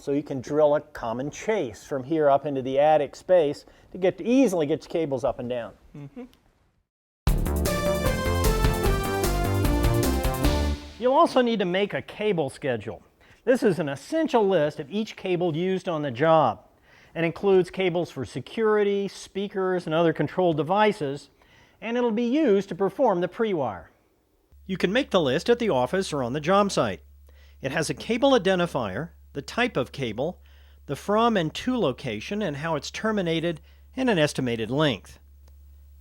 So you can drill a common chase from here up into the attic space to easily get your cables up and down. You'll also need to make a cable schedule. This is an essential list of each cable used on the job and includes cables for security, speakers, and other controlled devices, and it'll be used to perform the pre-wire. You can make the list at the office or on the job site. It has a cable identifier, the type of cable, the from and to location and how it's terminated, and an estimated length.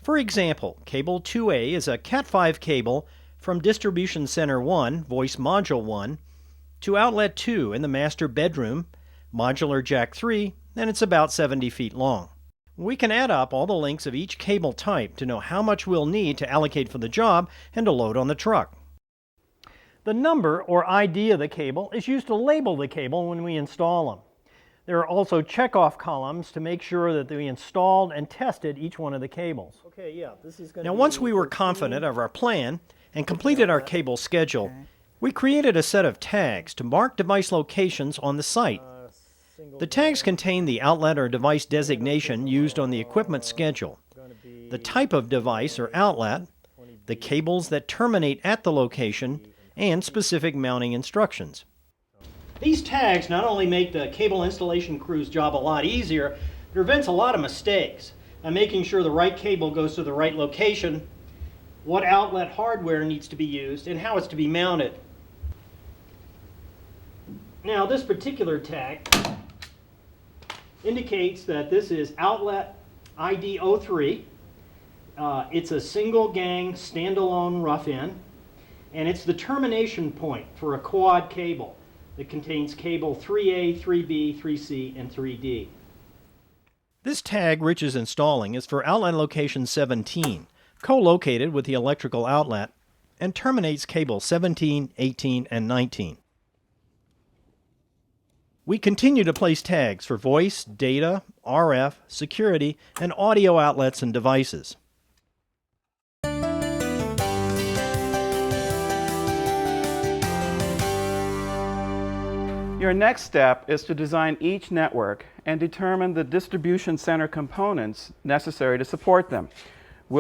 For example, cable 2A is a Cat5 cable from Distribution Center 1, Voice Module 1, to Outlet 2 in the master bedroom, modular jack 3, and it's about 70 feet long. We can add up all the lengths of each cable type to know how much we'll need to allocate for the job and to load on the truck. The number or ID of the cable is used to label the cable when we install them. There are also check-off columns to make sure that we installed and tested each one of the cables. Now, once we were confident of our plan and completed our cable schedule, we created a set of tags to mark device locations on the site. The tags contain the outlet or device designation used on the equipment schedule, the type of device or outlet, the cables that terminate at the location, and specific mounting instructions. These tags not only make the cable installation crew's job a lot easier, it prevents a lot of mistakes by making sure the right cable goes to the right location, what outlet hardware needs to be used, and how it's to be mounted. Now, this particular tag indicates that this is outlet ID 03. It's a single gang standalone rough end, and it's the termination point for a quad cable that contains cable 3A, 3B, 3C, and 3D. This tag Rich is installing is for outlet location 17, co-located with the electrical outlet, and terminates cable 17, 18, and 19. We continue to place tags for voice, data, RF, security, and audio outlets and devices. Your next step is to design each network and determine the distribution center components necessary to support them.